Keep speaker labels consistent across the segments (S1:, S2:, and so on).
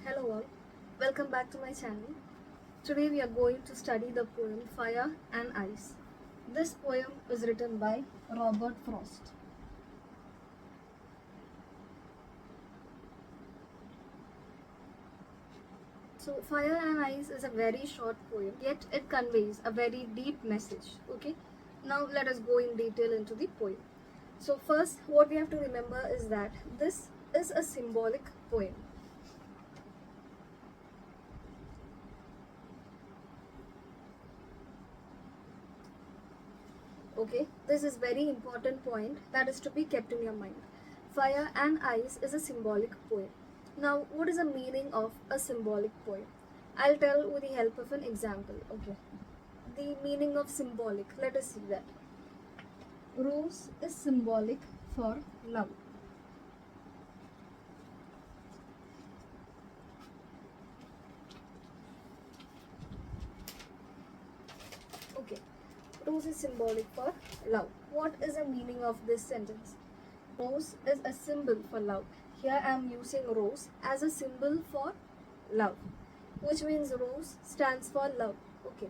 S1: Hello all, welcome back to my channel. Today we are going to study the poem Fire and Ice. This poem is written by Robert Frost. So Fire and Ice is a very short poem, yet it conveys a very deep message. Okay, now let us go in detail into the poem. So first, what we have to remember is that this is a symbolic poem. Okay, this is very important point that is to be kept in your mind. Fire and Ice is a symbolic poem. Now, what is the meaning of a symbolic poem? I'll tell with the help of an example. Okay, the meaning of symbolic, let us see that. Rose is symbolic for love. Okay, rose is symbolic for love. What is the meaning of this sentence? Rose is a symbol for love. Here I am using rose as a symbol for love, which means rose stands for love. Okay.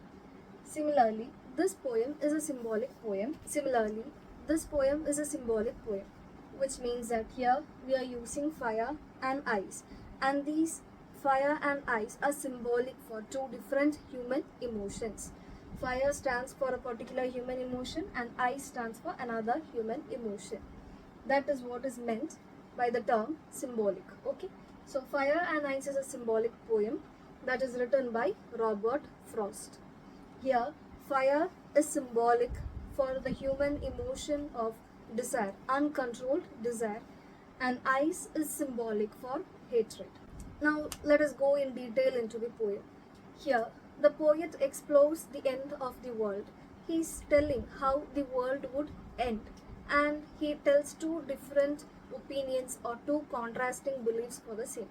S1: Similarly, this poem is a symbolic poem. Which means that here we are using fire and ice, and these fire and ice are symbolic for two different human emotions. Fire stands for a particular human emotion and ice stands for another human emotion. That is what is meant by the term symbolic. Okay, so Fire and Ice is a symbolic poem that is written by Robert Frost. Here, fire is symbolic for the human emotion of desire, uncontrolled desire, and ice is symbolic for hatred. Now, let us go in detail into the poem. Here, the poet explores the end of the world. He is telling how the world would end, and he tells two different opinions or two contrasting beliefs for the same.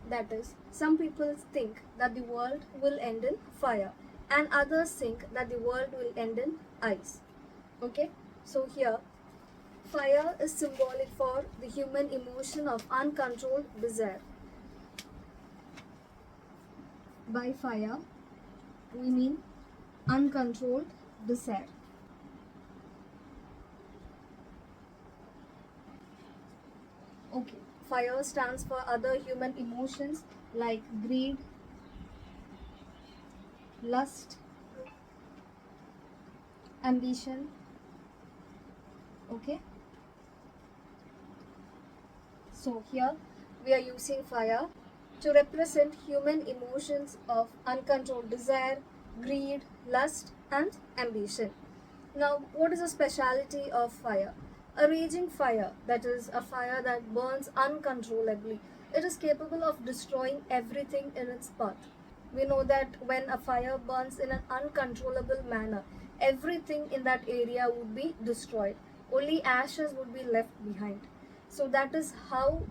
S1: That is, some people think that the world will end in fire, and others think that the world will end in ice. Okay, so here fire is symbolic for the human emotion of uncontrolled desire. By fire, we mean uncontrolled desire. Okay, fire stands for other human emotions like greed, lust, ambition. Okay, so here we are using fire to represent human emotions of uncontrolled desire, greed, lust, and ambition. Now, what is the speciality of fire? A raging fire, that is, a fire that burns uncontrollably. It is capable of destroying everything in its path. We know that when a fire burns in an uncontrollable manner, everything in that area would be destroyed. Only ashes would be left behind. So that is how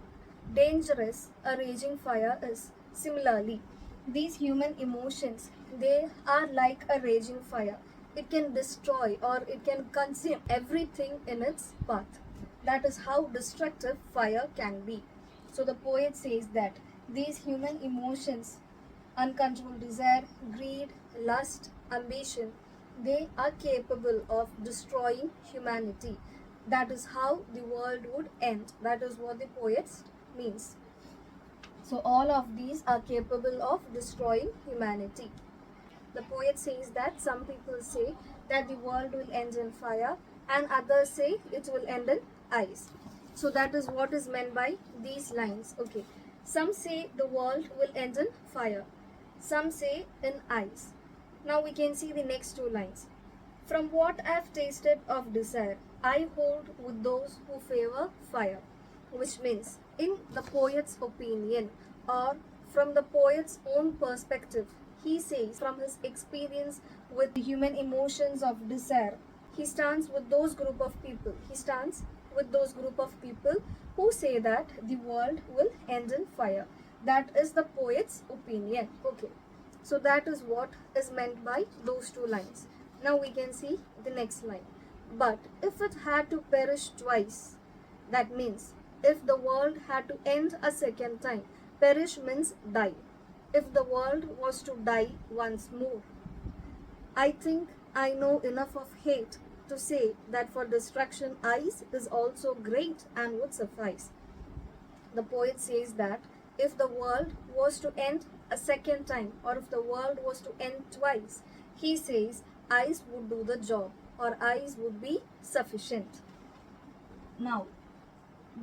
S1: dangerous a raging fire is. Similarly, these human emotions, they are like a raging fire. It can destroy or it can consume everything in its path. That is how destructive fire can be. So the poet says that these human emotions, uncontrolled desire, greed, lust, ambition, they are capable of destroying humanity. That is how the world would end. That is what the poet means. So all of these are capable of destroying humanity. The poet says that some people say that the world will end in fire and others say it will end in ice. So that is what is meant by these lines. Okay. Some say the world will end in fire. Some say in ice. Now we can see the next two lines. From what I have tasted of desire, I hold with those who favor fire. Which means, in the poet's opinion or from the poet's own perspective, he says from his experience with the human emotions of desire, he stands with those group of people. Who say that the world will end in fire. That is the poet's opinion. Okay. So that is what is meant by those two lines. Now we can see the next line. But if it had to perish twice, that means if the world had to end a second time, Perish means die. If the world was to die once more. I think I know enough of hate to say that for destruction ice is also great and would suffice. The poet says that if the world was to end a second time, or if the world was to end twice, he says ice would do the job, or ice would be sufficient. Now,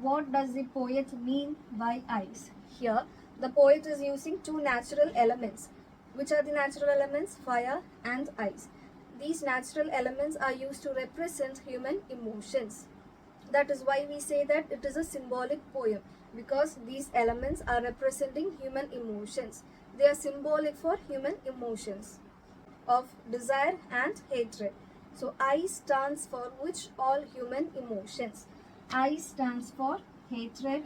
S1: what does the poet mean by ice? Here, the poet is using two natural elements. Which are the natural elements? Fire and ice. These natural elements are used to represent human emotions. That is why we say that it is a symbolic poem, because these elements are representing human emotions. They are symbolic for human emotions of desire and hatred. So I stands for which? All human emotions. I stands for hatred,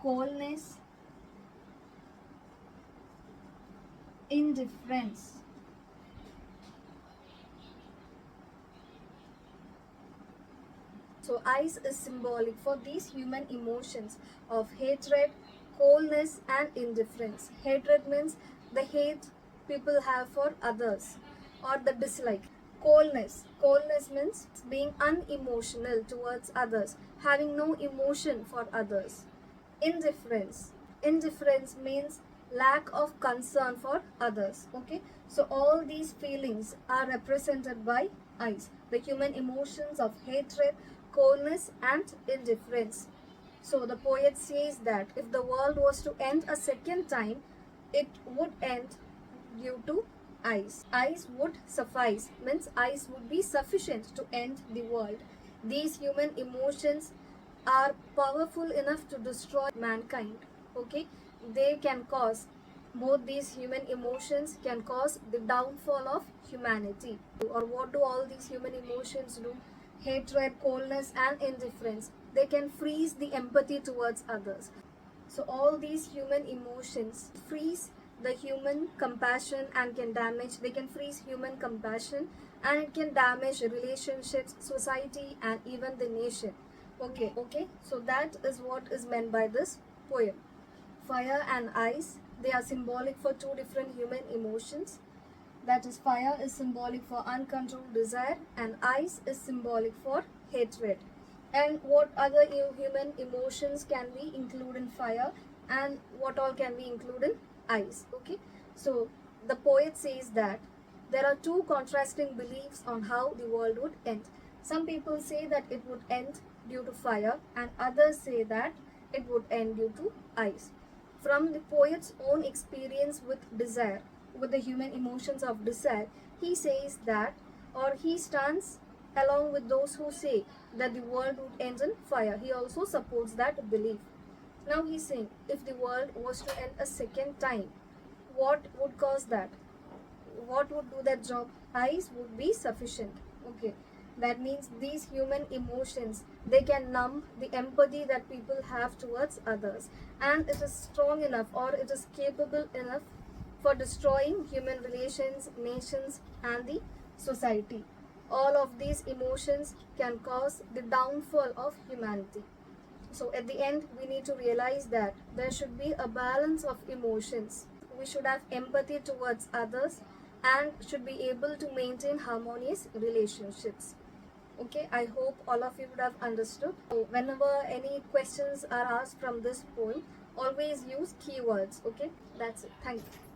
S1: coldness, indifference. So ice is symbolic for these human emotions of hatred, coldness and indifference. Hatred means the hate people have for others, or the dislike. Coldness means being unemotional towards others, having no emotion for others. Indifference means lack of concern for others. Okay, so all these feelings are represented by ice, the human emotions of hatred, coldness and indifference. So the poet says that if the world was to end a second time, it would end due to ice. Ice would suffice, means ice would be sufficient to end the world. These human emotions are powerful enough to destroy mankind. Okay, they can cause, both these human emotions can cause the downfall of humanity. Or what do all these human emotions do? Hatred, coldness and indifference, they can freeze the empathy towards others. So all these human emotions freeze the human compassion and can damage, they can freeze human compassion and it can damage relationships, society and even the nation. Okay, so that is what is meant by this poem. Fire and ice, they are symbolic for two different human emotions. That is, fire is symbolic for uncontrolled desire and ice is symbolic for hatred. And what other human emotions can we include in fire, and what all can we include in ice? Okay, so the poet says that there are two contrasting beliefs on how the world would end. Some people say that it would end due to fire and others say that it would end due to ice. From the poet's own experience with desire, with the human emotions of desire, he says that, or he stands along with those who say that the world would end in fire. He also supports that belief. Now he's saying, if the world was to end a second time, what would cause that? What would do that job? Ice would be sufficient. Okay, that means these human emotions, they can numb the empathy that people have towards others, and it is strong enough, or it is capable enough for destroying human relations, nations and the society. All of these emotions can cause the downfall of humanity. So at the end, we need to realize that there should be a balance of emotions. We should have empathy towards others and should be able to maintain harmonious relationships. Okay, I hope all of you would have understood. So whenever any questions are asked from this poem, always use keywords. Okay, that's it. Thank you.